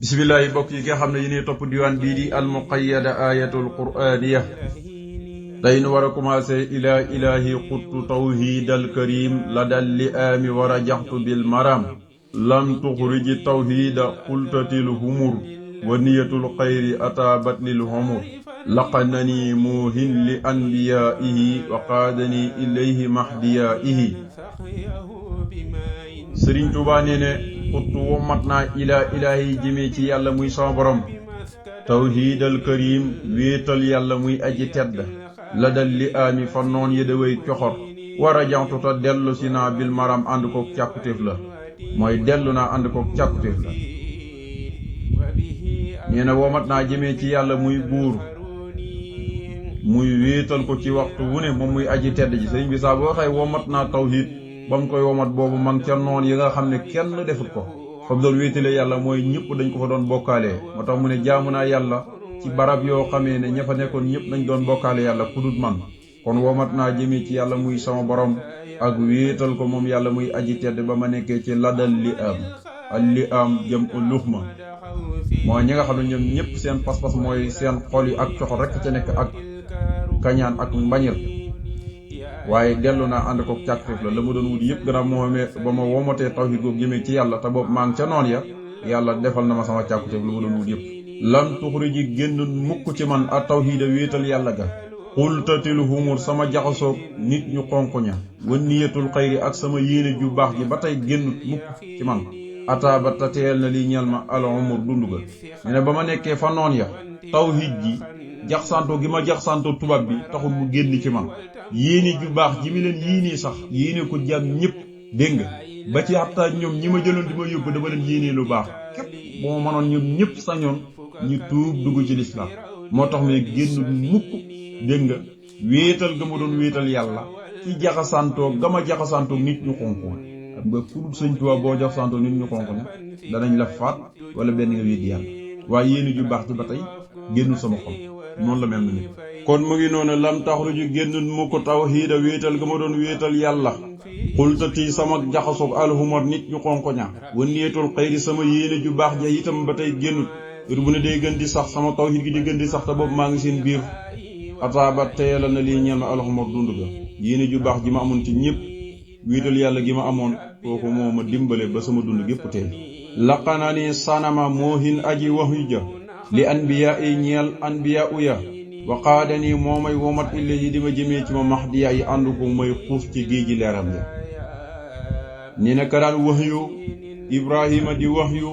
bisimilah mbokk yi nga xam ne yéenay topp diwaan bii di almuqayyada ayatul qur'aniya tey nu war a commencé ilaa ilahi xuttu tawhidal karim la dal li aami wa rajaxtu bil maram lam tuxriji tawhida xultatil humur wa niyatul xayri ataabat lil humur laqanani muuhin li anbiyaihi wa qaadani ilayhi mahdiyaihi. Sëriñ Tuubaa nee ne xuttu womat naa ilaa ilaahi jëmee ci yàlla muy sama borom tawhidal karim wéetal yàlla muy aji tedd la dal li aami fa noon ya daway coxor war a jantu ta dellu si naa bil maram ànd kook càkkutéef la mooy dellu naa ànd kook càkkutéef la. nee na womat naa jëmee ci yàlla muy buur muy wéetal ko ci waxtu wu ne moom muy aji tedd ji. sëriñ bi saa boo waxee womat naa tawhid ba mu koy womat boobu man ca noon yi nga xam ne kenn defut ko fa mu doon wéetale yàlla mooy ñëpp dañ ko fa doon bokkaalee. moo tax mu ne jaamu naa yàlla ci barab yoo xamee ne ña fa nekkoon ñëpp dañ doon bokkaale yàlla ku dut man. kon womat naa jëmee ci yàlla muy sama borom ak wéetal ko moom yàlla muy aji tedd ba ma nekkee ci ladal li am al li am jëm luxma mooy ñi nga xam ne ñoom ñëpp seen pas-pas mooy seen xol yi ak coxo rekk ca nekk ak kañaan ak mbañir. waaye dellu naa ànd ko càkkutéef la ma doon wut yëpp gannaaw moomee ba ma womatee tawhid googu jëmee ci yàlla te boobu maa ngi ca noon ya yàlla defal na ma sama càkkutéef la ma doon wut yëpp. lam tuxriji génn mukk ci man a tawhida wéetal yàlla ga xultatil humur sama jaxasoog nit ñu xonq ña wa niyatul xayri ak sama yéene ju baax ji ba tey génnut mukk ci man ataaba ta teel na lii ñeel ma al umur dund ga. ne ne ba ma nekkee fa noon ya tawhid ji jaxsantoo gi ma jaxsantoo tubaab bi taxul mu génn ci man. yéene ju baax ji mi leen yéenee sax yéene ko jàmm ñëpp dégg nga ba ci xataa ñoom ñi ma jëloon di ma yóbbu dama leen yéenee lu baax képp boo ma mënoon ñoom ñëpp sañoon ñu tuub dugg ci lislaam. moo tax mu ne génn mukk dégg nga wéetal ga ma doon wéetal yàlla ci jaxasantoo ga ma jaxasantoo nit ñu xonq xam nga ku dul Sëñ Tuubaa boo jaxasantoo nit ñu xonq ne danañ la faat wala benn nga wéet yàlla. waaye yéene ju baax ci ba tey génnul sama xol noonu la mel na nit. kon mu ngi noonu lam taxruju génn mu ko tawhiida wéetal ga ma doon wéetal yàlla xultati sama jaxasoog alxumar nit ñu xonq ña wa niyatul xayri sama yéene ju baax ja itam ba tey génnut. heure bu ne day gën di sax sama tawhiid gi di gën di sax te boobu maa ngi seen biir ataaba teela na lii ñeel ma alxumar dund ga. yéene ju baax ji ma amoon ci ñëpp wéetal yàlla gi ma amoon kooku moo ma dimbale ba sama dund gépp tey. laqanani sanama moohin aji wax yu ja li anbiya yi ñeel anbiya uya wa qaadani moo may womat illa yi di ma jëmee ci ma mahdiya yi ànd ko may xuus ci géej gi leeram ya. ni na ka daan wax yu Ibrahima di wax yu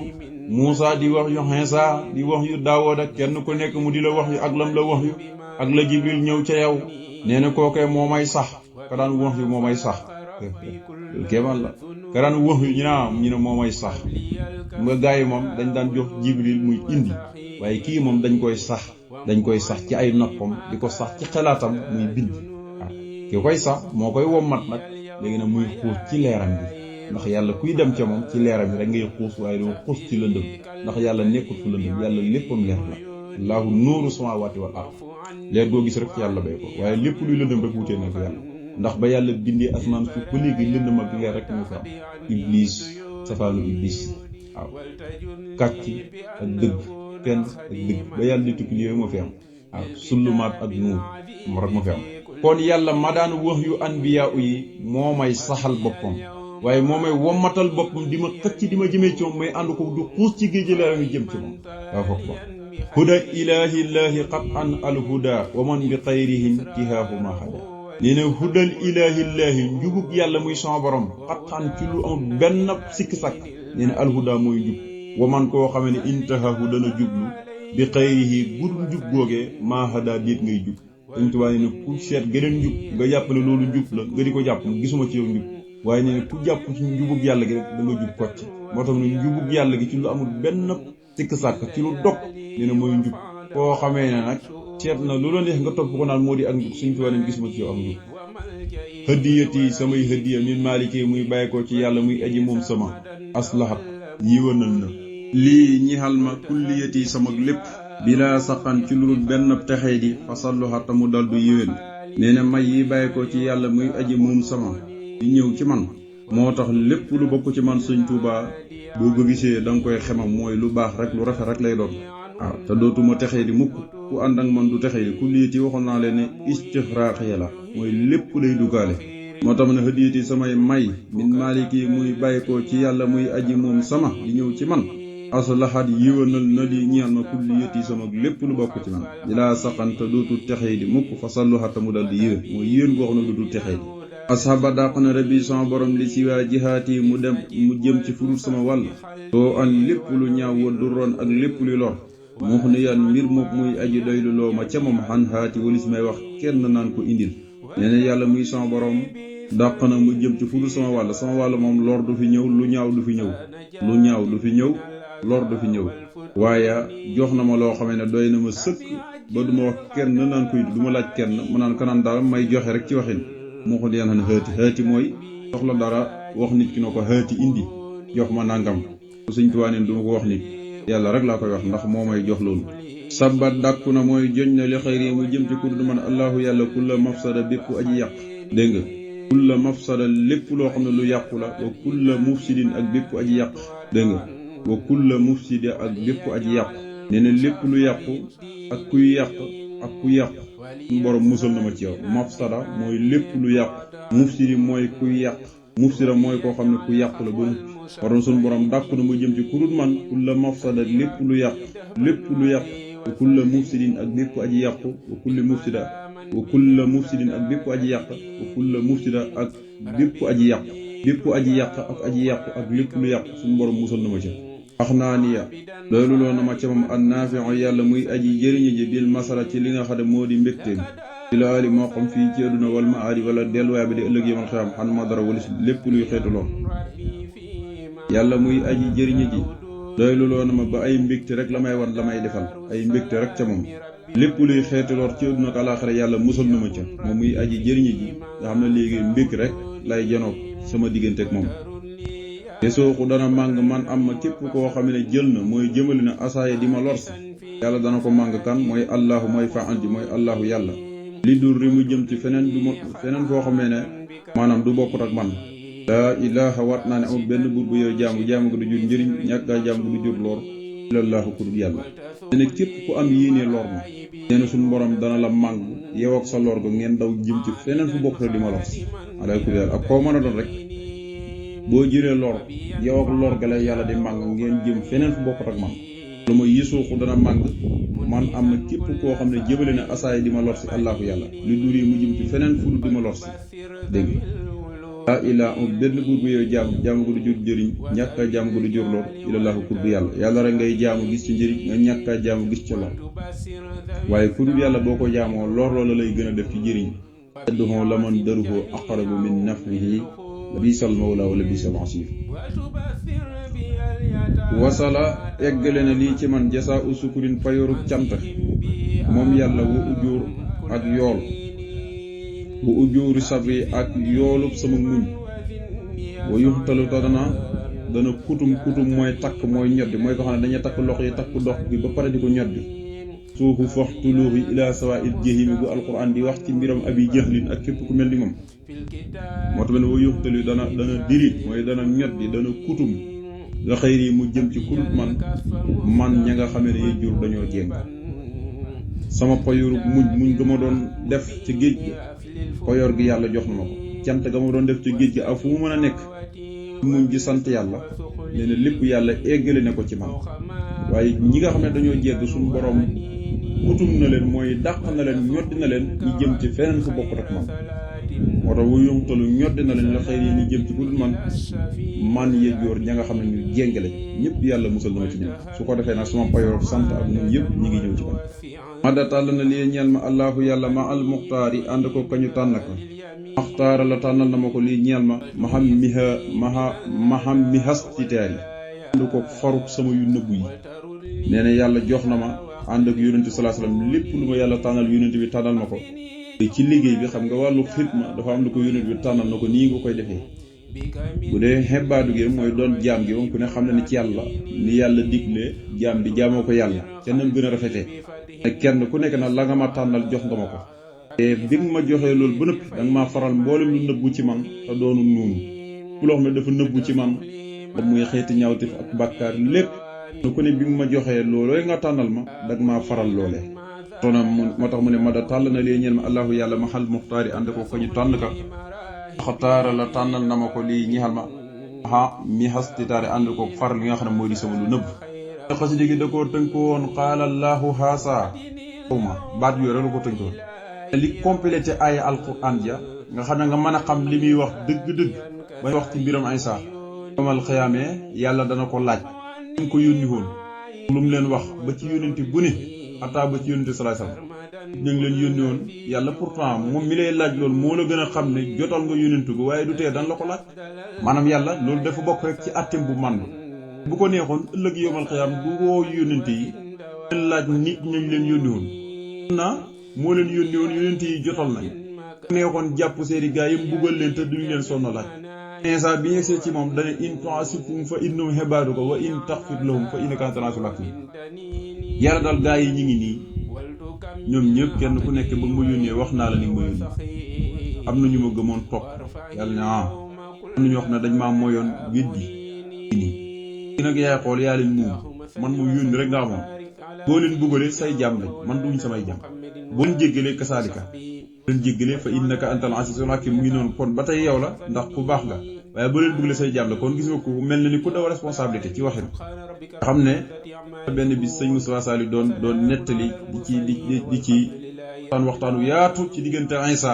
Muusa di wax yu Iisa di wax yu Daawuda kenn ku nekk mu di la wax yu ak lam la wax yu ak la Jibril ñëw ca yow. nee na kookee moo may sax ka daan wax yu moo may sax kéemaan la ka daan wax yu ñu ne moo may sax. nga gaay yi moom dañ daan jox Jibril muy indi waaye kii moom dañ koy sax ci ay noppam di ko sax ci xalaatam muy bind. waaw ki koy sax moo koy wommat nag léegi nag muy xuus ci leeram bi ndax yàlla kuy dem ca moom ci leeram bi rek ngay xuus waaye doo xuus ci lëndëm ndax yàlla nekkul fu lëndëm yàlla léppam leer la. allahu nuuru samaawaati wal ard leer goo gis rek ci yàlla bay ko waaye lépp luy lëndëm rek wutee na ko yàlla ndax ba yàlla bindee asmaan suuf ba léegi lëndëm ak leer rek ñu ko am. iblis safaanu iblis waaw kàcc ak dëgg kenn ak dëgg ba yàlla di tukki yooyu moo fi am. waaw sullumaat ak nuur moo rek moo fi am. kon yàlla ma daan wax yu anbiyaa yi moo may saxal boppam waaye moo may wommatal boppam di ma xëcc di ma jëmee ci moom may ànd ko du xuus ci géej leeram yi jëm ci moom. waaw foofu ba huda ilaahillaahi qat an al huda wa man bi xayrihi intihaahu ma hada. nee na hudal ilaahillaahi njubug yàlla muy sama borom xat xan ci lu amul benn sikk sàkk. nee na alhuda mooy njub wa man koo xamee ne intihaahu dana jublu bi xayrihi gudul njub googee maa hada déet ngay jub. Sëñ Tuubaa nee na ku seet geneen njub nga jàpp ne loolu njub la nga di ko jàpp gisuma ci yow njub waaye nee na ku jàpp ci njubug yàlla gi rek da nga jub kocc. moo tax ne njubug yàlla gi ci lu amul benn sikk sàkk ci lu dog nee na mooy njub. koo xamee ne nag seet na lu la neex nga topp ko naan moo di ak njub Sëñ Tuubaa nee na gisuma ci yow ak njub. hëddiyati samay hëddiya min maalikee muy bàyyi ko ci yàlla muy aji moom sama aslahat yiwanal na lii ñixal ma kulliyati sama lépp bilaa saqan ci lurul benn texee di fasalluxata mu dal du yéwén. nee na may yi bàyyi ko ci yàlla muy aji moom sama di ñëw ci man moo tax lépp lu bokk ci man sëñ Tuubaa boo ko gisee da nga koy xemam mooy lu baax rek lu rafet rek lay doon waaw te dootuma texee di mukk ku ànd ak man du texee di ku liiti waxoon naa leen ne istixraax ya la mooy lépp lay duggaale moo tax ne hëdiyati samay may min maaliki muy bàyyi ko ci yàlla muy aji moom sama di ñëw ci man aslahat yiwanal na li ñeel ma kulliyati sama lépp lu bokk ci man di laa saxante dootul texee di mukk fa salluxata mu dal di yéen mooy yéen goo xam ne dootul texee di asxaba dàq na rabbi sama borom li si waa jihaati mu jëm ci furut sama wàll soo an lépp lu ñaaw wa duroon ak lépp luy lor mux ni yan mbir moom muy aji doylu loo ma ca moom xan haati walis may wax kenn naan ko indil nee na yàlla muy sama borom dàq na mu jëm ci furut sama wàll moom lor du fi ñëw lu ñaaw du fi ñëw lu ñaaw du fi ñëw lor du fi ñëw waaye jox na ma loo xam ne doy na ma sëkk ba duma wax kenn naan ko indi du ma laaj kenn mu naan kanaan daal may joxe rek ci waxin moo ko diyaan xam ne xëyti mooy soxla dara wax nit ki na ko xëyti indi jox ma nangam Sëñ Tuubaa neen du ma ko wax nit yàlla rek laa koy wax ndax moo may jox loolu sabat dàkku na mooy joñ na li xëyri mu jëm ci kudd man allahu yàlla kulla mafsada bépp aji yàq dégg nga kulla mafsada lépp loo xam ne lu yàqu la wa kulla mufsidin ak bépp aji yàq dégg nga wa kulla mufsida ak bépp aji yàq nee na lépp lu yàqu ak kuy yàq ak ku yàqu suñu borom musal na ma ci yow mafsada mooy lépp lu yàqu mufsidi mooy kuy yàq mufsida mooy koo xam ne ku yàqu la ba noppi waroon suñu borom dàkku na ma jëm ci kurut man kulla mafsada lépp lu yàqu wa kulla mufsidin ak bépp aji yàqu wa kulla mufsidin ak bépp aji yàq wa kulla mufsida ak bépp aji yàq ak aji yàqu ak lépp lu yàqu suñu borom musal na ma ci wax naa ni ya loolu loo na ma ca moom an naafi'u yàlla muy aji jëriñe ji bil masala ci li nga xam ne moo di mbégteem ci la ali moo xam fii ci àdduna wal ma aadi wala delluwaay bi di ëllëg yamal xiyam xan ma dara wala lépp luy xeetu lool yàlla muy aji jëriñe ji loolu loo na ma ba ay mbégte rek la may wan la may defal ay mbégte rek ca moom lépp luy xeetu lool ci àdduna ak àllaaxira yàlla musal na ma ca moom muy aji jëriñe ji nga xam ne léegi mbég rek lay janoog sama diggante ak moom te sooxu dana màng man am ma képp koo xam ne jël na mooy jëmali na asaaya di ma lor si yàlla dana ko màng kan mooy allahu mooy fa'al ji mooy allahu yàlla li dur ri mu jëm ci feneen foo xam ne maanaam du bokkut ak man laa ilaha wat naa ne amul benn buur bu yow jaamu ko du jur njëriñ ñàkkaa jaamu ko du jur lor ilallaahu ku dul yàlla nee na képp ku am yéene lor ma nee na suñu borom dana la màng yow ak sa lor ga ngeen daw jëm ci feneen fu bokkut ak di ma lor si alay ku yàlla ak koo mën a doon rek boo jëlee lor yow ak lor ga lay yàlla di màng ngeen jëm feneen fu bokkut ak man lu ma yisuuxu dana màng man am na képp koo xam ne jëbale na asaay di ma lor si allahu yàlla li duri mu jëm ci feneen fu di ma lor si dégg laa ilaa am benn buur bu yow jaamu ko du jur njëriñ ñàkkaa jaamu ko du jur lor ilallaahu kur bu yàlla rek ngay jaamu gis ci njëriñ nga ñàkkaa jaamu gis ci lor waaye ku dul yàlla boo ko jaamoo lor loola lay gën a def ci njëriñ adduhoo la man daruhoo aqrabu min naf'ihi bisal mawla wala bisal asir wasala eggale na lii ci man jasaa u sukurin payorub cant moom yàlla wa ujur ak yool wa ujuri sabri ak yoolub sama muñ wa yuxtalu ta dana kutum mooy takk mooy ñoddi mooy ko xam ne dañuy takk loxo yi takk dox bi ba pare di ko ñoddi suufu foxtuluuxi ila sawaa'il jahimi bu alquran di wax ci mbiram abi jahlin ak képp ku mel ni moom moo tax wa yuxtalu dana diri mooy dana ñoddi dana kutum nga xëyri mu jëm ci kurut man ña nga xamee ne jur dañoo jéng sama payoru muñ ga ma doon def ci géej gi payoor gi yàlla jox na ma ko cant ga ma doon def ci géej gi ak fu mu mën a nekk muñ gi sant yàlla nee na lépp yàlla eggale na ko ci man waaye ñi nga xam ne dañoo jégg suñu borom kutum na leen mooy dàq na leen ñoddi na leen ñu jëm ci feneen fu bokkut ak man moo tax wu yumtalu ñoddi na leen la xëy yi ñu jëm ci kudul man ye jóor ña nga xam ne ñu jéng lañ ñëpp yàlla musal na ma ci ñoom su ko defee nag suma payoor sant ak ñun yëpp ñi ngi ñëw ci man madda tàll na lii ñeel ma allahu yàlla ma al muxtaar yi ànd ko kañu tànn ko maxtaara la tànnal na ma ko lii ñeel ma xam mi hastitaar yi ànd ko faruk sama yu nëbbu yi nee na yàlla jox na ma ànd ak yonente salaa salaam lépp lu ma yàlla tànnal yonente bi tànnal ma ko ci liggéey bi xam nga wàllu xidma dafa am lu ko yonente bi tànnal na ko nii nga koy defee bu dee xebbaadu gi mooy doon jaam gi moom ku ne xam na ni ci yàlla ni yàlla digle jaam bi jaamoo ko yàlla ca nam gën a rafetee kenn ku nekk na la nga ma tànnal jox nga ma ko te bi nga ma joxee loolu ba nëpp danga maa faral mboolem lu nëbbu ci man te doonu noonu loo xam ne dafa nëbbu ci man ba muy xeeti ñaawteef ak bàkkaar lépp ku ne bi mu ma joxee loolooy nga tànnal ma dag maa faral loolee tona moo tax mu ne ma da tàll na lee ñeel ma allahu yàlla ma xal muxtaari ànd ko ñu tànn ka xataara la tànnal na ma ko lii ñixal ma mi xastitaare ànd ko far li nga xam ne mooy di sama lu nëbb xasida gi da koo tënko woon qaala allahu haasa ma baat yooyu rek la ko tënkoon li complété aaya alquran ja nga xam ne nga mën a xam li muy wax dëgg-dëgg ba wax ci mbiram Isa yomal xiyaamee yàlla dana ko laaj ñu ko yónni woon lu mu leen wax ba ci yónnenti bu ne ataa ba ci yónnenti salaay salaam ñu ngi leen yónni woon yàlla pourtant moom mi lay laaj loolu moo la gën a xam ne jotal nga yónnentu ko waaye du tee dan la ko laaj maanaam yàlla loolu dafa bokk rek ci attim bu man bu ko neexoon ëllëg yomal xiyaam du woo yónnente yi leen laaj nit ñañ leen yónni woon moo leen yónni woon yónnente yi jotal nañ bu neexoon jàpp seeni gaa yi mbugal leen te duñu leen sonn laaj Isa bi yegsee ci moom dane in tu'asibhum fa innahum ibaaduka wa in taghfir lahum fa innaka antal azizul hakim yàlla daal gaa yi ñi ngi nii ñoom ñëpp kenn ku nekk ba ma yónnee wax naa la ni ma yónnee am na ñu ma gëmoon topp yàlla ne am na ñu wax ne dañ maa moyoon weddi nii nag yaay xool yaa leen muum man mu yónni rek nga amoon boo leen bëggalee say jàmm lañ man duñ samay jàmm boo leen jéggalee kasaalika leen jéggalee fa innaka antal azizul hakim mu ngi noonu kon ba tey yow la ndax ku baax nga waaye boo leen bëggalee say jàmm la kon gis nga ko mel na ni ku daw responsabilité ci waxin nga xam ne benn bis sëñ Moussa Sall doon nettali di ci waxtaanu yaatu ci diggante Isa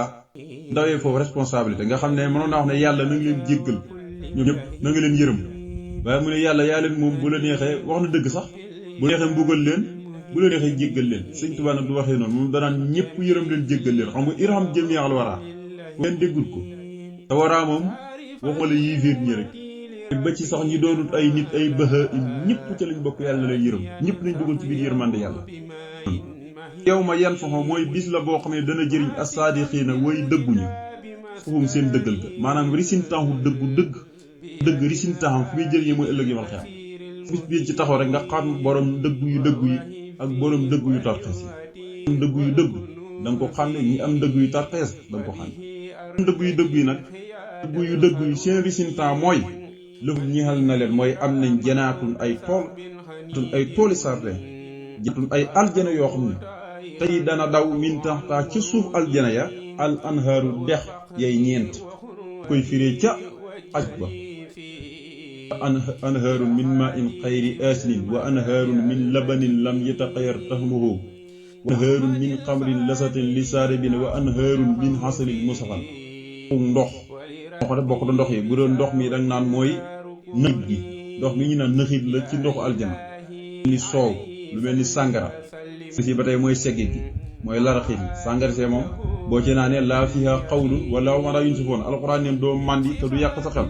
ndawee foofu responsabilité nga xam ne mënoon naa wax ne yàlla na nga leen jéggal ñoom ñëpp na nga leen yërëm waaye mu ne yàlla yaa leen moom bu la neexee wax na dëgg sax bu neexee mbugal leen bu la neexee jéggal leen sëñ Tuubaa nag du waxee noonu moom danaan ñëpp yërëm leen jéggal leen xam nga irham jami'al waraa ngeen déggul ko te waraa moom waxuma la yéeféer ñi rek ba ci sax ñi doonut ay nit ay bëha ñëpp ca lañ bokk yàlla na leen yërëm ñëpp lañ duggoon ci biir yërmande yàlla yow ma yan faxo mooy bis la boo xam ne dana jëriñ as-saadiqiina way dëgguñu foofu seen dëggal ga maanaam risintaxu dëgg risintaxam fu muy jëriñee mooy ëllëg yomal xiyam bis bi ci taxaw rek nga xam borom dëggu yu ak borom dëggu yu tarxees yi am dëggu yu dëgg da nga ko xam ne ñi am dëggu yu tarxees da nga ko xam am dëggu yu dëgg yi nag dëggu yu dëgg yi seen risintax mooy lëfum ñeexal na leen mooy am nañ janaatun ay tooli sardin janaatun ay aljana yoo xam ne tey dana daw min taxtaa ci suuf aljana ya al anhaaru dex yay ñeent koy firee ca aj ba anhaarun min ma'in xayri aasinin wa anhaarun min labanin lam yataqayyar tahmuhu wa anhaarun min xamrin lasatin li saaribin wa anhaarun min hasalin musafan ndox bokk da ndox yi bu doon ndox mi dang naan mooy nëg gi ndox mi ñu naan nëxit la ci ndoxu aljana ni soow lu mel ni sàngara si ba tey mooy segge gi mooy laraxit yi sàngara see moom boo ci naanee laa fiha xawlun wala wala yunsifoon alxuraan neen doo màndi te du yàq sa xel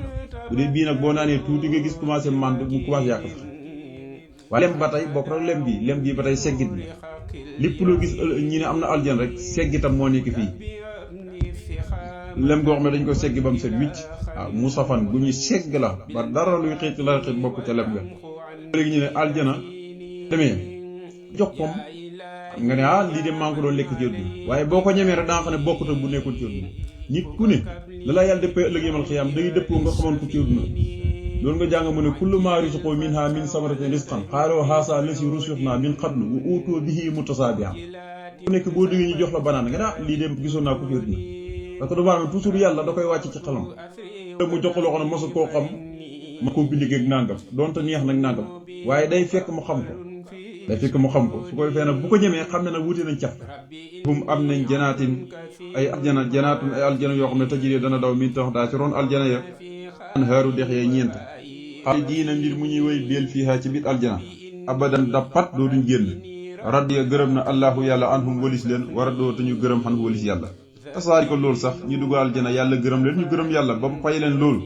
bu dee bii nag boo naanee tuuti nga gis commencé mànd mu commencé yàq sa xel waaye lem ba tey bokk rek lem bi ba tey seggit bi lépp loo gis ñi ne am na aljana rek seggitam moo nekk fii lem goo xam ne dañ ko segg ba mu set wicc waaw mu safan bu ñuy segg la ba dara luy xeeti la xeet bokk ca lem nga léegi ñu ne aljana demee jox pom nga ne lii de maa ngi ko doon lekk ci àdduna waaye boo ko ñemee rek da nga xam ne bokkut ak bu nekkul ci àdduna nit ku ne la la yàlla dëppee ëllëg yemal xiyaam day dëppoo nga xamoon ko ci àdduna loolu nga jàng mu ne kullu maa rusiqu minha min samaratin rizqan qaaloo haasa lasi rusiqnaa min qablu wa uutoo bihi mutasaabihan ku nekk boo déggee ñu jox la banaan nga ne lii de gisoon naa ko ci àdduna parce que du maanaam toujours yàlla da koy wàcc ci xalam mu jox loo xam ne mosu koo xam ma ko bindigee ak nàngam donte neex nag nàngam waaye day fekk mu xam ko su koy fee nag bu ko ñemee xam ne nag wuute nañ caf bum am nañ janaatin ay janaatun ay aljana yoo xam ne tajiri dana daw min tax daa ci ron aljana ya anhaaru dex yee ñeent xaal diina mbir mu ñuy woy beel fiihaa ci biir aljana abadan dappat doo duñ génn radiya gërëm na allahu yàlla anhum walis leen war a doo te ñu gërëm xan walis yàlla tasaari ko loolu sax ñu dugg aljana yàlla gërëm leen ñu gërëm yàlla ba mu fay leen loolu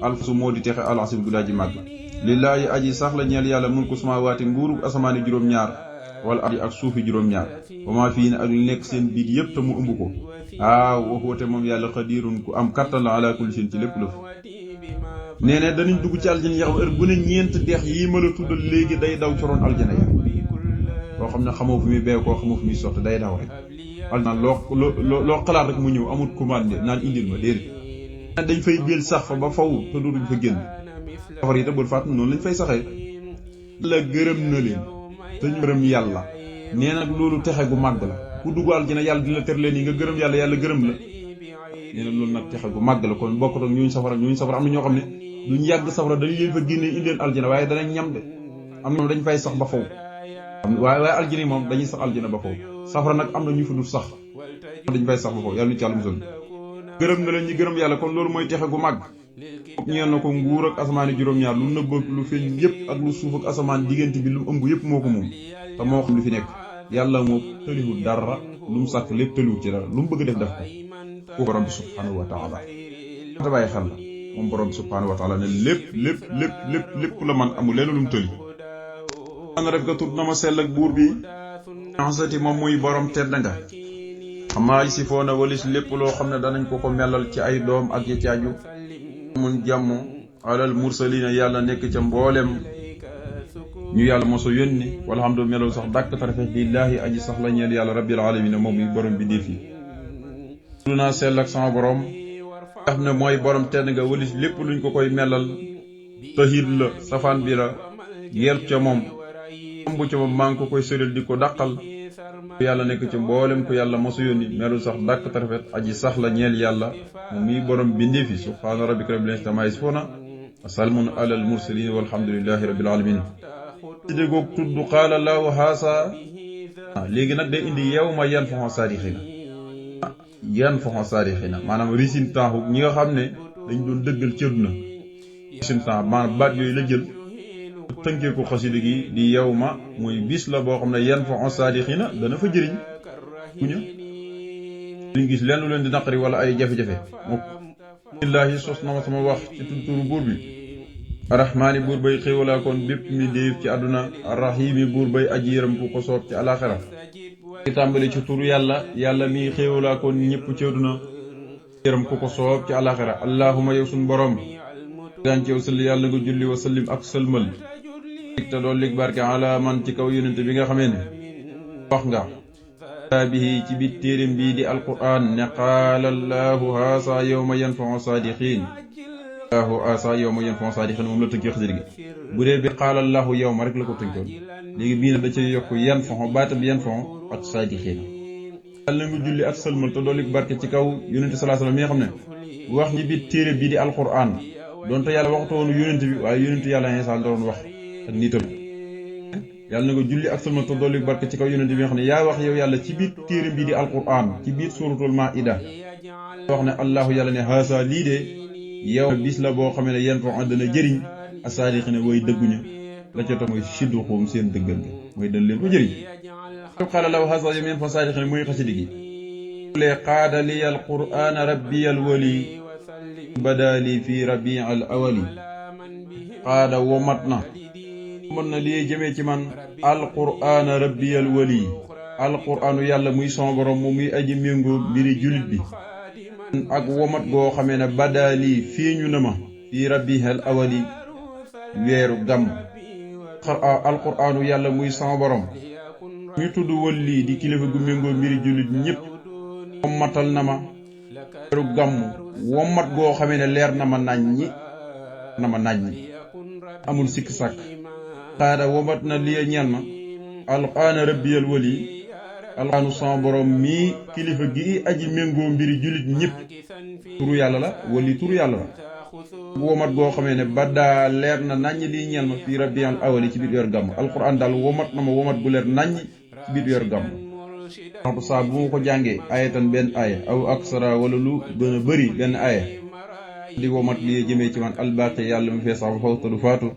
alfasu moo di texe alasim guddaa ji màgg lillaahi aji sax la ñeel yàlla mulku samaawaati nguuru asamaani juróom-ñaar wala ardi ak suufi juróom-ñaar wa maa fii ne ak lu nekk seen biir yépp te mu ëmb ko waxoote moom yàlla xadiirun ku am kattan la ala kulli seen ci lépp lëf nee ne danañ dugg ci aljana yaxam heure bu ne ñeent dex yii ma la tuddal léegi day daw ci roon aljana ya loo xam ne xamoo fu muy bee koo xamoo fu muy sotti day daw rek aljana loo xalaat rek mu ñëw amul commande naan indil ma déedéet dañ fay biel sax fa ba faw te duñ fa génn safara yi te bul fàtt noonu lañ fay saxee la gërëm na leen te ñu gërëm yàlla nee nag loolu texe gu màgg la ku dugg aljana yàlla di la ter leen yi nga gërëm yàlla yàlla gërëm la nee na loolu nag texe gu màgg la kon bokkut ak ñooñu safara am na ñoo xam ne duñ yàgg safara dañ leen fa génne indi leen aljana waaye danañ ñam de am na dañ fay sax ba faw waaye aljana yi moom dañuy sax aljana ba faw safara nag am na ñu fa dul sax dañ fay sax ba faw yàlla ñu ci yàlla musal gërëm na leen ñi gërëm yàlla kon loolu mooy texe gu màgg ñeel na ko nguur ak asamaani juróom-ñaar lu nëbb ak lu feeñ yëpp ak lu suuf ak asamaan diggante bi lu ëmb yëpp moo ko moom te moo xam li fi nekk yàlla moo tëliwul dara lu mu sàkk lépp tëliwul ci dara lu mu bëgg def ko borom bi subhanahu wa taala te bàyyi xel la moom borom bi subhanahu wa taala ne lépp la man amul leen lu mu tëli ana rek nga tudd na ma sell ak buur bi ansati moom muy borom tedd nga xamaa si foo na walis lépp loo xam ne danañ ko melal ci ay doom ak ya caaju mun jàmm alal mursalina yàlla nekk ca mboolem ñu yàlla moso yónni walhamdu melow sax dàkk tarafet lillaahi aji sax la ñeel yàlla rabbil alamina moom muy borom bi def yi du naa sell ak sama borom xam ne mooy borom tedd nga walis lépp luñ ko melal tahid la safaan bi la yel ca moom bu ca moom maa ngi ko sëral di ko dàqal yàlla nekk ci mboolem ku yàlla mosu yónni melu sax dàkk tarafet aji sax la ñeel yàlla moom muy borom bindee fi subhaana rabbika rabbil izzati ammaa yasifuun wa salaamun alal mursaliin walhamdulillahi rabbil aalamiin ci dégoog tudd qaala laahu haasa léegi nag day indi yawma yanfa'u saadiqiina maanaam résultat ñi nga xam ne dañ doon dëggal ci àdduna résultat maanaam baat yooyu la jël tënkee ko xasida gi di yawma muy bis la boo xam ne yanfa'u saadiqiina dana fa jëriñ kuña liñ gis lenn lu leen di naqari wala ay jafe-jafe moo billaahi sos na ma sama wax ci turu buur bi arrahmaani buur bay xéewalaa koon bépp mi déef ci àdduna arrahiimi buur bay aji yërëm ku ko soob ci alaxira di tàmbali ci turu yàlla mi xéewalaa koon ñëpp ci àdduna yërëm ku ko soob ci alaxira allahuma yow suñ borom daan ci yow salli yàlla nga julli wa sallim ak sëlmal te doon lig barke ala man ci kaw yonente bi nga xamee ne wax nga bihi ci biir téeréem bii di alquran ne qaala allahu haasa yawma yanfa'u saadiqiin allahu haasa yawma yanfa'u saadiqiin moom la tënkee xasida gi bu dee bi qaala allahu yawma rek la ko tënkoon léegi bii ne da cay yokk yanfa'u baatam yanfa'u ak saadiqiin yàlla nga julli ak sëlmal te doon lig barke ci kaw yonente sallallahu alayhi wasallam mi nga xam ne wax ñi biir téere bii di alquran donte yàlla waxtu woonu yonente bi waaye yonente yàlla Iisaa doon wax ak nitam yàlla na nga julli ak salma to dolli barke ci kaw yonente bi nga xam ne yaa wax yow yàlla ci biir téere bi di alquran ci biir suratul maida wax ne allahu yàlla ne haasa lii de yow bis la boo xamee ne yen fa dana jëriñ asaadiqina way dëgguña la ca tax mooy sidduxum seen dëggal ga mooy dañ leen ko jëriñ xaala law haasa yow yen fa saadiqina mooy xasidi gi lee qaada li alquran rabbi alwali badali fi rabi al awali qaada womat na mën na lii jëmee ci man alquraan rabbiyal wali alquraanu yàlla muy son borom mu muy aji méngoo mbiri julit bi ak womat goo xamee ne badaali feeñu na ma fii rabbihal awali weeru gàmm alquraanu yàlla muy son borom ñu tudd wali di kilifa gu méngoo mbiri julit ñépp womatal na ma weeru gàmm womat goo xamee ne leer na ma naññi amul sikk sàkk qaada womat na liya ñeel ma alquraan rabbiyal wali alquraanu sama borom mii kilifa gi aji méngoo mbiri jullit ñëpp turu yàlla la wali turu yàlla la womat goo xamee ne baddaa leer na naññ liy ñeel ma fii rabbiyal awali ci biir weer gàmm alquraan daal womat na ma womat gu leer naññ ci biir weer gàmm waxtu saa bu ma ko jàngee ayatan benn aaya aw aksara wala lu gën a bëri benn aaya di womat liy jëmee ci man albaqi yàlla mu fee sax ba fawta du faatu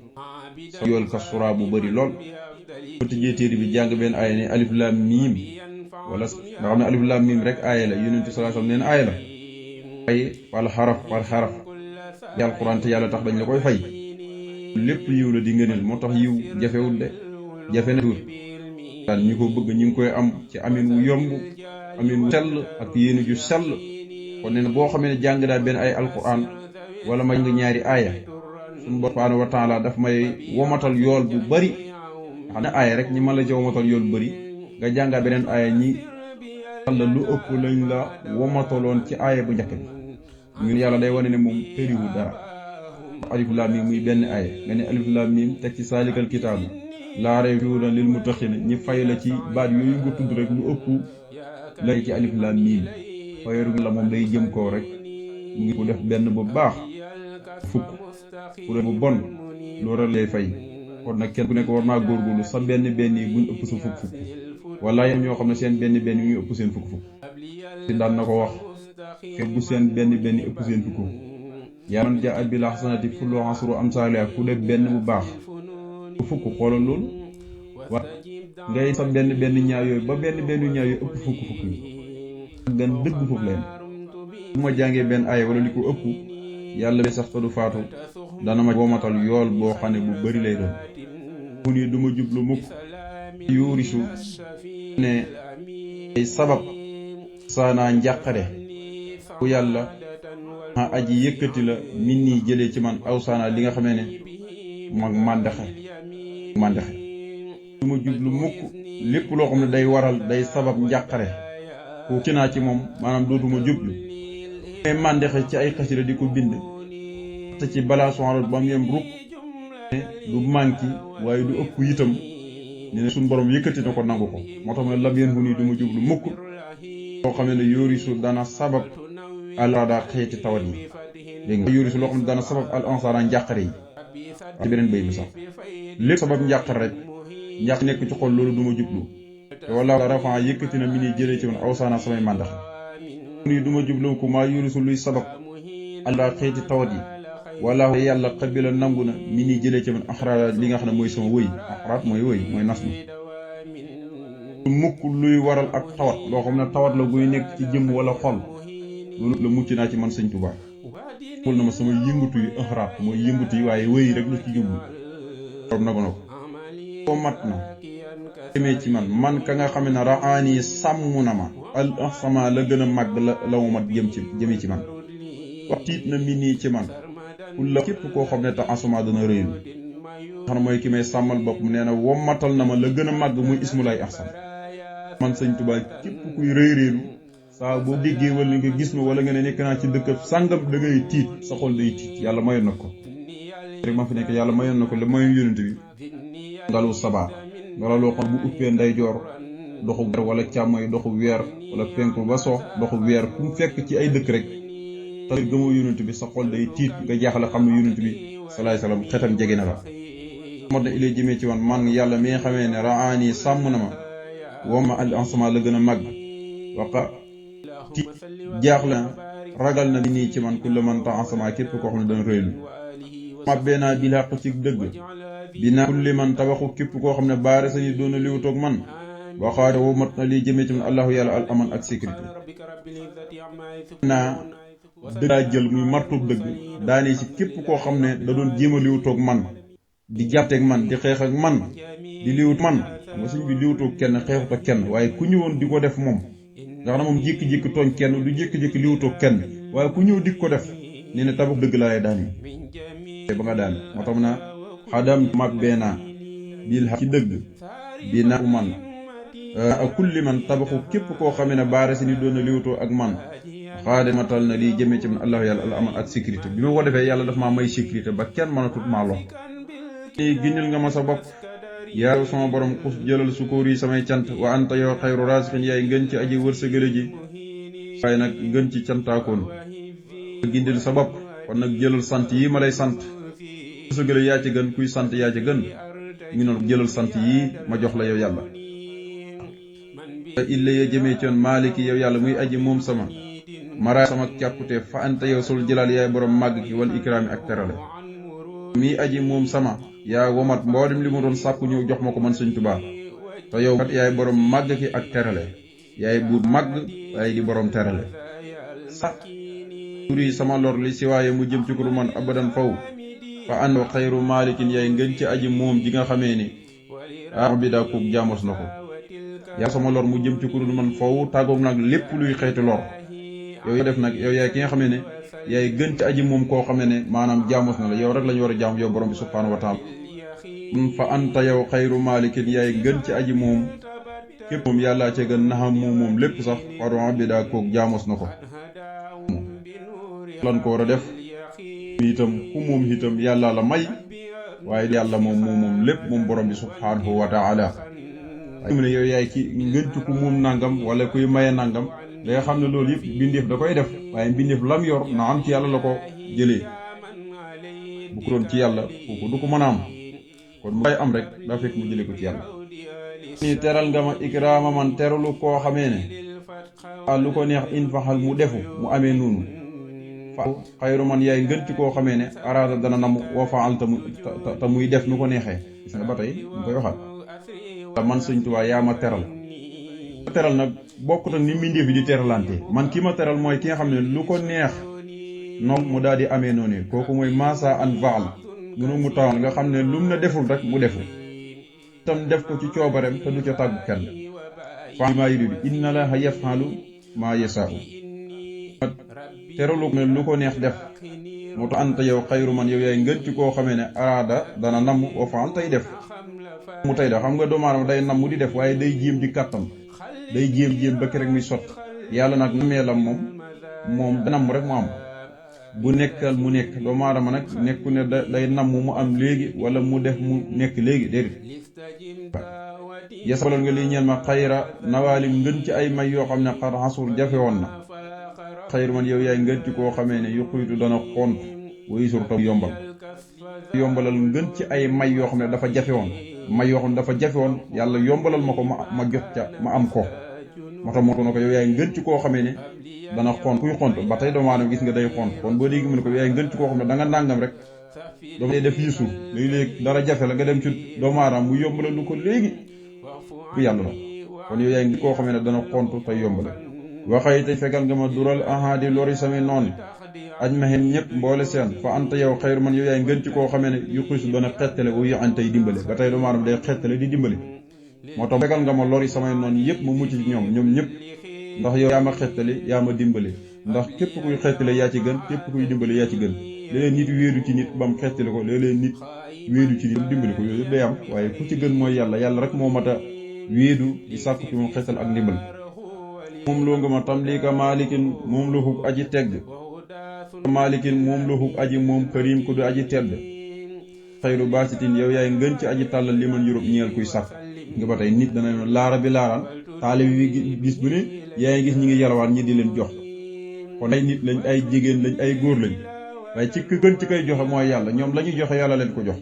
sa yool kasura bu bëri lool bu tijjee téere bi jàng benn aaya ne alif lam miim wala nga xam ne alif lam miim rek aaya la yonent sallallahu alayhi wasallam neen aaya la ay wal xaraf ci alquran te yàlla tax dañ la koy fay lépp yiw la di ngëneel moo tax yiw jafewul de jafe na daal ñi ko bëgg ñi ngi koy am ci amin wu yomb amin wu sell ak yéene ju sell kon nee na boo xamee ne jàng daal benn ay alquran wala ma jàng ñaari aaya suñu borom subhaanahu wa taala daf may womatal yool bu bari nga xam ne aaya rek ñi mën la ci womatal yool bu bari nga jàngaa beneen aaya ñi la lu ëpp lañ la womataloon ci aaya bu njëkk bi ñun yàlla day wane ne moom tëriwu dara alif laam miim muy benn aaya nga ne alif laam miim teg ci saalikal kitaabu laa rayba fiihi hudan lil muttaqiin ñi fay la ci baat yooyu nga tudd rek lu ëpp la ci alif laam miim fayeru la moom day jëm koo rek mu ngi ko def benn bu baax fukk ku def bu bon loolu lay fay kon nag kenn ku nekk war naa góorgóorlu sa benn yi buñ ëpp sa fukk wala yam ñoo xam ne seen benn yi ñu ëpp seen fukk ci daan na ko wax ke bu seen benn ëpp seen fukk yaa man jaa bil hasanati falahu ashru amsaalihaa ku def benn bu baax fukk xoolal loolu wa ngay sa benn ñaaw yooyu ba benn ñaaw yooyu ëpp fukk yi gën dëgg foofu leen bu ma jàngee benn aaya wala li ko ëpp yàlla bi sax ta du faatu dana ma womatal yool boo xam ne bu bari lay doon mu ni duma jublu mukk yuurisu ne ay sabab saanaa njàqare ku yàlla ma aji yëkkati la min nii jëlee ci man aw saanaa li nga xamee ne mag màndaxe duma jublu mukk lépp loo xam ne day waral day sabab njàqare ku ci naa ci moom maanaam dootuma jublu may màndaxe ci ay xasida di ko bind te ci balaa soxla ba mu yem rukk du manki waaye du ëpp itam ne suñ borom yëkkati na ko nangu ko moo tax ma lam yeen fu nii du ma jublu mukk loo xam ne yóorisu dana sabab alada xeeti tawat yi dégg nga yóorisu loo xam ne dana sabab al ansara njàqare yi ci beneen bay bi sax lépp sabab njàqare rek njàq nekk ci xol loolu du ma jublu te wala rafan yëkkati na mi ni jëlee ci man awsaana samay màndax nii du ma jublu ko maa yóorisu luy sabab alada xeeti tawat yi wala yàlla xabila nangu na mi ni jëlee ci man axraat li nga xam ne mooy sama wëy axraat mooy wëy mooy nas mi mukk luy waral ak tawat loo xam ne tawat la guy nekk ci jëm wala xol loolu la mucc naa ci man sëñ Tuubaa xul na ma sama yëngatu yi axraat mooy yëngatu yi waaye wëy rek la ci jublu borom nagu na ko mat na demee ci man ka nga xam ne raani sàmm na ma al sama la gën a màgg la mu mat jëmee ci man wax tiit na mi nii ci man la képp koo xam ne tax asama dana rëylu xam ne mooy ki may sàmmal bopp mu nee na wommatal na ma la gën a màgg muy ismulaay ahsan man sëñ Tuubaa képp kuy rëylu saa boo déggee wala nga gis ma wala nga ne nekk naa ci dëkk sàngam da ngay tiit sa xol day tiit yàlla mayoon na ko rek ma fi nekk yàlla mayoon na ko la mayoon yonent bi ngalu sabaa ngala loo xam bu uppee ndeyjoor doxu weer wala càmmoy doxu weer wala penku ba soox doxu weer fu mu fekk ci ay dëkk rek te gëmoo yonent bi sa xol day tiit nga jaaxle xam ne yonent bi salaay salaam xetam jege na la moo tax ilay jëmee ci man yàlla mi nga xamee ne raani sàmm na ma woma al ansama la gën a màgg waqa tiit jaaxle ragal na bi nii ci man ku la man tax ansama képp koo xam ne dana rëylu mabbee naa bil xaq ci dëgg dinaa kulli man tabaxu képp koo xam ne baare sañu doona liwutoog man waxaate woo mat na lii jëmee ci man allahu yàlla al aman ak sécurité naa dëgg daa jël muy martub dëgg daane ci képp koo xam ne da doon jéem a liwutoog man di jàtteeg man di xeex ak man di liwut man nga suñ bi liwutoog kenn xeexut ak kenn waaye ku ñëwoon di ko def moom nga xam ne moom jékki-jékki tooñ kenn du jékki-jékki liwutoog kenn waaye ku ñëw di ko def nee na tabax dëgg laa lay daane ba nga daan moo tax na xadam mabbee naa bil ci dëgg bi naa man ak kulli man tabaxu képp koo xamee ne baare si ni doon na liwutoo ak man xaade matal na lii jëmee ci man allahu yàlla al aman ak sécurité bi ma ko defee yàlla daf maa may sécurité ba kenn mënatut maa lox nii giñal nga ma sa bopp yaa sama borom xus jëlal sukóor yi samay cant wa anta yow xayru raasiqin yaay ngën ci aji wërsëgale ji waaye nag ngën ci cantaakoon gindil sa bopp kon nag jëlal sant yi ma lay sant wërsëgale yaa ci gën kuy sant yaa ci gën ngi noonu jëlal sant yi ma jox la yow yàlla illa ya jëmee ci yoon maaliki yow yàlla muy aji moom sama mara sama càppute fa anta yow sul jëlaal yaay borom màgg ki wal ikraami ak terale mii aji moom sama yaa womat mboolem li mu doon sàkku ñëw jox ma ko man sëñ Tuubaa te yow kat yaay borom màgg ki ak terale yaay buur màgg waaye di borom terale sax turi sama lor li si waaye mu jëm ci kuru man abadan faw fa àndoo xayru maalikin yaay ngën ci aji moom ji nga xamee ni bi daa koog jaamos na ko yaa sama lor mu jëm ci kuru man faw tàggoog nag lépp luy xeeti lor yow def nag yow yaay ki nga xamee ne yaay gën ci aji moom koo xamee ne maanaam jaamos na la yow rek lañu war a jaam yow borom bi subhaanahu wa taala fa anta yow xayru maalikin yaay gën ci aji moom képp moom yàllaa ca gën naxam moom lépp sax faron bi daa koog jaamos na ko lan ko war a def itam ku moom itam yàlla la may waaye yàlla moom lépp moom borom bi subhaanahu wa taala waaye mu ne yow yaay ki ngën ci ku moom nangam wala kuy maye nangam da nga xam ne loolu yëpp mbindeef da koy def waaye mbindeef lam yor na am ci yàlla la ko jëlee bu ko doon ci yàlla kooku du ko mën a am kon mu koy am rek daa fekk mu jëlee ko ci yàlla ni teral nga ma ikraama man teralu koo xamee ne lu ko neex in faxal mu defu mu amee noonu fa xayru man yaay ngën ci koo xamee ne araada dana nam wa faal te muy def nu ko neexee gis nga ba tey mu koy waxaat te man Sëñ Tuubaa yaa ma teral nag bokkut ak ni mbindeef yi di teralante man ki ma teral mooy ki nga xam ne lu ko neex noonu mu daal di amee noonu kooku mooy masa an faal munu mu tawal nga xam ne lum na deful rek mu defu tam def ko ci coobarem te du ca tàggu kenn fa maa yuridu inna Allaha yaf'alu maa yashaa'u teralu ne lu ko neex def moo tax anta yow xayru man yow yaay ngën ci koo xamee ne araada dana namm wa faal tey def mu tey def xam nga doomu aadama day namm di def waaye day jéem di kàttan day jéem ba rek muy sot yàlla nag meelam moom da namm rek mu am bu nekkal mu nekk doomu aadama nag nekku ne day namm mu am léegi wala mu def mu nekk léegi déedéet yasaloon nga lii ñeel ma xayra nawaalim ngën ci ay may yoo xam ne xar xasur jafe woon na xayru man yow yaay ngën ci koo xamee ne yuquytu dana xont way sur tam yombalal ngën ci ay may yoo xam ne dafa jafe woon may yoo xam ne dafa jafe woon yàlla yombalal ma ko ma jot ca ma am ko moo tax moo ko yow yaay ngën ci koo xamee ne dana xont kuy xont ba tey doomu aadama gis nga day xont kon boo dégg mu ne ko yow yaay ngën ci koo xam ne da nga nàngam rek doomu def yisu léegi-léegi dara jafe la nga dem ci doomu aadama mu yombalal lu ko léegi ku yàlla la kon yow yaay ngën koo xamee ne dana xont tey yombale waxay te fekkal nga ma dural ahadi lori sami noonu aj ma xen ñëpp mboole seen fa anta yow xayru man yow yaay ngën ci koo xamee ne yu xisu dana xettale uyu an tey dimbale ba tey doomu aadama day xettale di dimbale moo tax fekkal nga ma lori samay noonu yëpp ma mucc ci ñoom ñëpp ndax yow yaa ma xettale yaa ma dimbale ndax képp kuy xettale yaa ci gën képp kuy dimbale yaa ci gën léeg-léeg nit wéedu ci nit bam xettale ko léeg-léeg nit wéedu ci nit dimbale ko yooyu yëpp day am waaye ku ci gën mooy yàlla rek moo mat a wéedu di sàkku ci moom xettal ak ndimbal moom loo nga ma tam lii ka maalikin moom lu xug aji tegg maalikin moom lu xug aji moom karim ku du aji tedd xayru baasitin yow yaay ngën ci aji tàllal li man yurub ñeel kuy sàkk nga ba tey nit dana laara bi laaraan taalibe bi gis bu ne yaa ngi gis ñi ngi yalwaan ñi di leen jox kon ay nit lañ ay jigéen lañ ay góor lañ waaye ci ki gën ci koy joxe mooy yàlla ñoom la ñuy joxe yàlla leen ko jox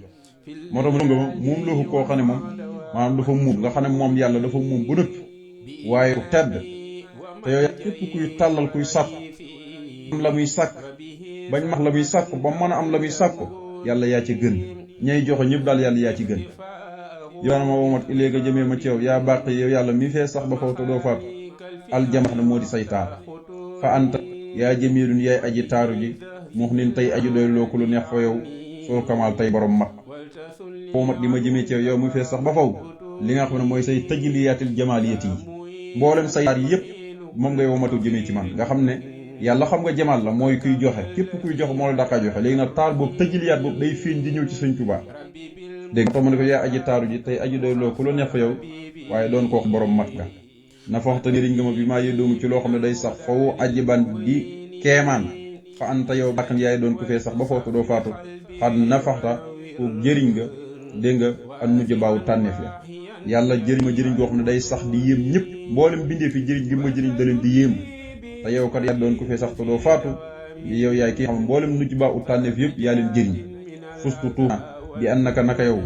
moo tax nga moom lu xug koo xam ne moom maanaam dafa muum nga xam ne moom yàlla dafa muum bu nëpp waaye tedd te yow képp kuy tàllal kuy sàkk am la muy sàkk bañ max la muy sàkk ba mën a am la muy sàkk yàlla yaa ci gën ñay joxe ñëpp daal yàlla yaa ci gën yow ma womat iléega jëmee ma ci yow yaa bàq yow yàlla mi fee sax ba faw te doo faatu aljamax na moo di say taar fa anta yaa jëmeelun yaay aji taaru ji mux nin tey aji doy loo ku lu neex fa yow soo kamaal tey borom mat womat di ma jëmee ci yow mi fee sax ba faw li nga xam ne mooy say tajliyaatil jamaaliyati yi mboolem say taar yëpp moom ngay womatu jëmee ci man nga xam ne yàlla xam nga jamaal la mooy kuy joxe képp kuy joxe moo la daqaa joxe léegi nag taar boobu tëjiliyaat boobu day fiiñ di ñëw ci Sëñ Tuubaa dégg nga ne ko yaa aji taaru ji tey aji doy loo ku la neex fa yow waaye doon ko wax borom mat nga na faxta njëriñ nga ma bi maa yëddoomu ci loo xam ne day sax faw aji ban di keemaan fa anta yow bàkkam yaay doon ku fee sax ba foofu doo faatu xad na faxta ku jëriñ nga dégg nga ak mujj baawu tànneef la yàlla jëriñ ma jëriñ goo xam ne day sax di yéem ñëpp mboolem bindee fi jëriñ gi ma jëriñ da leen di yéem te yow kat yaa doon ku fee sax te doo faatu yow yaay ki xam mboolem mujj baawu tànneef yëpp yaa leen jëriñ fustu tuuna bi annaka naka yow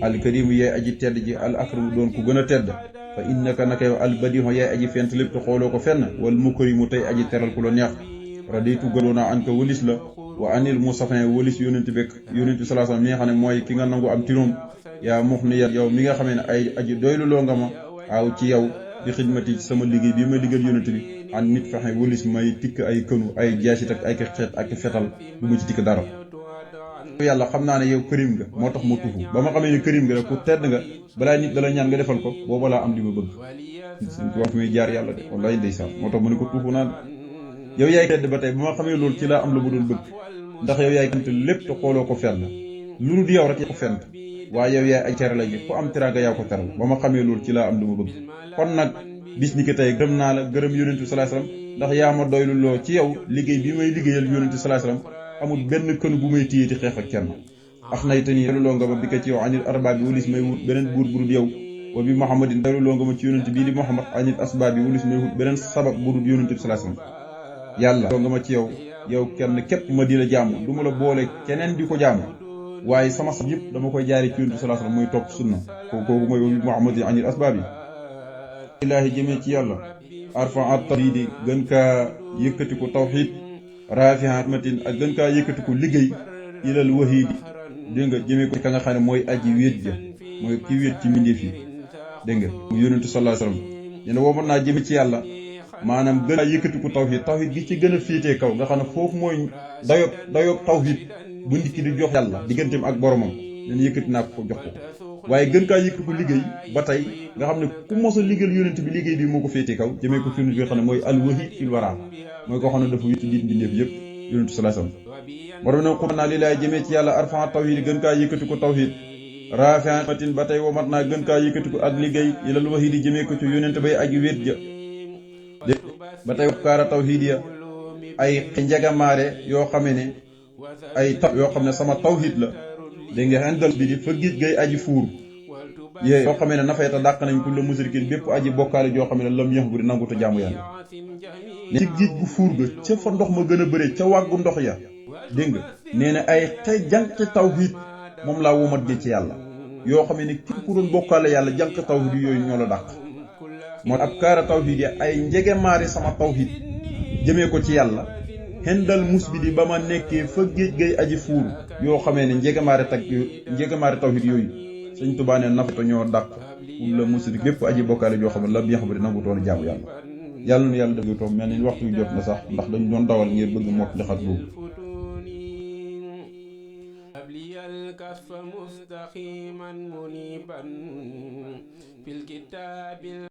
alkarimu yaay aji tedd ji al akramu doon ku gën a tedd fa innaka naka yow albadiho yaay aji fent lépp te xooloo ko fenn wal mukrimu tey aji teral ku la neex raditu gënoona an ka wëlis la wa anil musafin wëlis yónent bekk yónent salaasam mi nga xam ne mooy ki nga nangu am tiroom yaa mux ni yow mi nga xamee ne ay aji doylu loo nga ma aw ci yow di xidmati ci sama liggéey bi ma liggéeyal yónent bi an nit fexe wëlis may tikk ay kënu ay jaasit ak ay xeet ak fetal du ma ci tikk dara yàlla xam naa ne yow kërim nga moo tax ma tuufu ba ma xamee ne kërim nga rek ku tedd nga balaa nit dala ñaan nga defal ko booba laa am li ma bëgg wax muy jaar yàlla de wallaay ndeysaan moo tax mu ne ko tuufu naa yow yaay tedd ba tey ba ma xamee loolu ci laa am la ma doon bëgg ndax yow yaay kante lépp te xooloo ko fenn lu dul yow rek yaa ko fent waaye yow yaay ay terale ji ku am teraanga yaa ko teral ba ma xamee loolu ci laa am lu ma bëgg kon nag bis ni ki tey gërëm naa la gërëm yonent bi sallallahu alayhi wasallam ndax yaa ma doylu loo ci yow liggéey bi may liggéeyal yonent bi sallallahu alayhi wasallam amul benn kën bu may téye di xeex ak kenn ax nay te nii doyluloo nga ma bi ko ci yow anil arbab bi wulis may wut beneen buur budul yow wa bi muhammadin doyluloo nga ma ci yonent bii di muhammad anil asbab bi wulis may wut beneen sabab budul yonent bi sallallahu alayhi wasallam yàlla loo nga ma ci yow kenn képp ma di la jaamu du ma la boole keneen di ko jaamu waaye sama sab yëpp dama koy jaari ci yonent bi sallallahu alayhi wasallam muy topp sunna kooku mooy wa bi muhammadin anil asbab yi ilaahi jëmee ci yàlla arfa at tawhidi gën kaa yëkkati ko tawhid rafi'at matin ak gën kaa yëkkati ko liggéey ilal wahidi dégg nga jëmee ko ka nga xam ne mooy aji wéet ja mooy ki wéet ci mbindeef yi dégg nga mu yonentu sallallahu alayhi wasallam ñene woo mën naa jëme ci yàlla maanaam gën kaa yëkkati ko tawhid gi ci gën a féetee kaw nga xam ne foofu mooy dayob tawhid bu nit ki di jox yàlla digganteem ak boromam leen yëkkati naa ko jox ko waaye gën kaa yëkkati ko liggéey ba tey nga xam ne ku mos a liggéeyal yonent bi liggéey bi moo ko féetee kaw jëmee ko ci yonent bi nga xam ne mooy alwahid fil wara mooy koo xam ne dafa wéet diit mbindeef yëpp yonentu sallallahu alayhi wasallam borom ne xum naa li laay jëmee ci yàlla arfa tawhid gën kaa yëkkati ko tawhid rafi'at matin ba tey womat naa gën kaa yëkkati ko ak liggéey ilal wahid jëmee ko ci yonent bay aji wéet ja ba tey kaara tawhid ya ay njegamaare yoo xamee ne ay taw yoo xam ne sama tawhid la dégg nga xendal bi di fa géej gay aji fuur yée yoo xamee ne nafayta dàq nañ ku la musrikin bépp aji bokkaale joo xam ne lam yax bu di nanguta jaamu yàlla ci géej gu fuur ga ca fa ndox ma gën a bëre ca wàggu ndox ya dégg nga nee na ay xëy jànq tawhid moom laa womat ji ci yàlla yoo xam ne képp ku doon bokkaale yàlla jànq tawhid yooyu ñoo la dàq moo ab kaara tawhid ya ay njegemaari sama tawhid jëmee ko ci yàlla xendal mus bi di ba ma nekkee fa géej gay aji fuur yoo xamee ne njegemaari tawhid yooyu Sëñ Tuubaa ne nafata ñoo dàq pour la musrik bépp aji bokkaale joo xam ne la biyax ba di nangu toon jaamu yàlla na yàlla def toog mel ni waxtu yu jot na sax ndax dañu doon dawal ngir bëgg mot li xat boobu